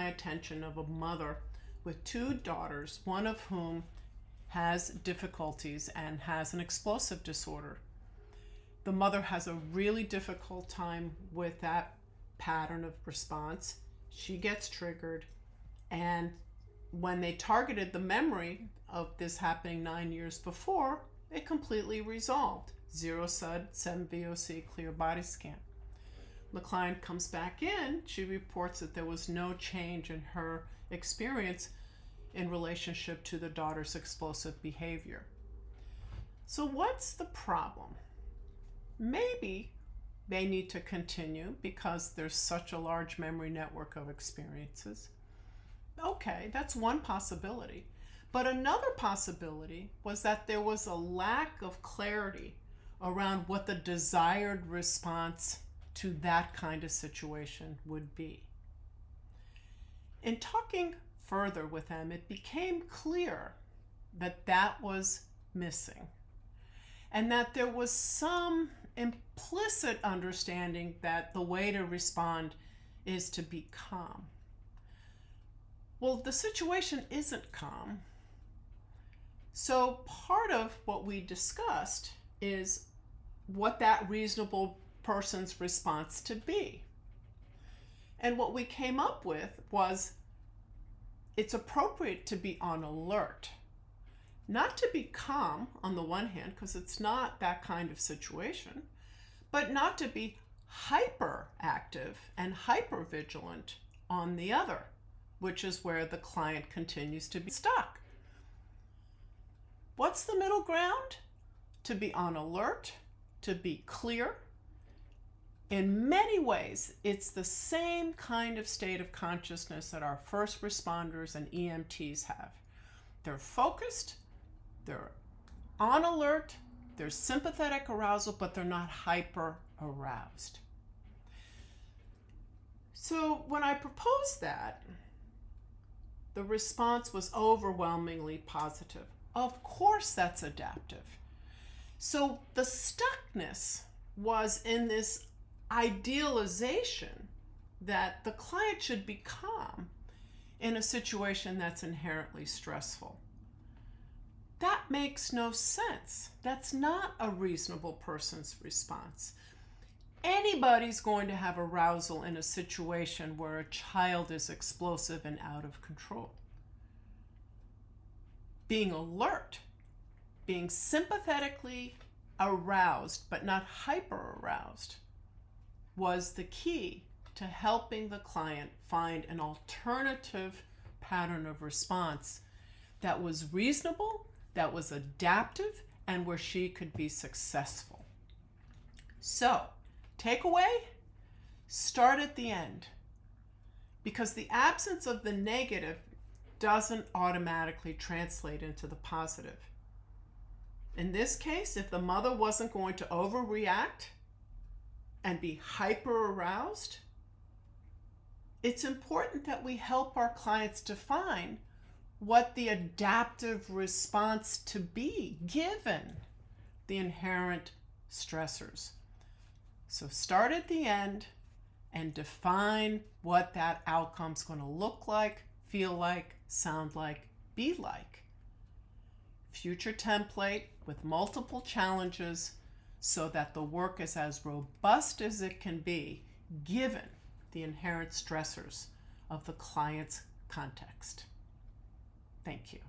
attention of a mother with two daughters, one of whom has difficulties and has an explosive disorder. The mother has a really difficult time with that pattern of response. She gets triggered, and when they targeted the memory of this happening 9 years before, it completely resolved. 0 SUD, 7 VOC, clear body scan. The client comes back in, she reports that there was no change in her experience in relationship to the daughter's explosive behavior. So what's the problem? Maybe they need to continue because there's such a large memory network of experiences. Okay, that's one possibility. But another possibility was that there was a lack of clarity around what the desired response to that kind of situation would be. In talking further with them, it became clear that that was missing, and that there was some implicit understanding that the way to respond is to be calm. Well, the situation isn't calm. So part of what we discussed is what that reasonable person's response to be. And what we came up with was it's appropriate to be on alert. Not to be calm on the one hand, because it's not that kind of situation, but not to be hyperactive and hypervigilant on the other, which is where the client continues to be stuck. What's the middle ground? To be on alert, to be clear. In many ways, it's the same kind of state of consciousness that our first responders and EMTs have. They're focused, they're on alert, there's sympathetic arousal, but they're not hyper aroused. So when I proposed that, the response was overwhelmingly positive. Of course, that's adaptive. So the stuckness was in this idealization that the client should be calm in a situation that's inherently stressful. That makes no sense. That's not a reasonable person's response. Anybody's going to have arousal in a situation where a child is explosive and out of control. Being alert, being sympathetically aroused but not hyper aroused, was the key to helping the client find an alternative pattern of response that was reasonable, that was adaptive, and where she could be successful. So, takeaway, start at the end, because the absence of the negative doesn't automatically translate into the positive. In this case, if the mother wasn't going to overreact and be hyper aroused, it's important that we help our clients define what the adaptive response to be given the inherent stressors. So start at the end and define what that outcome's going to look like, feel like, sound like, be like. Future template with multiple challenges so that the work is as robust as it can be given the inherent stressors of the client's context. Thank you.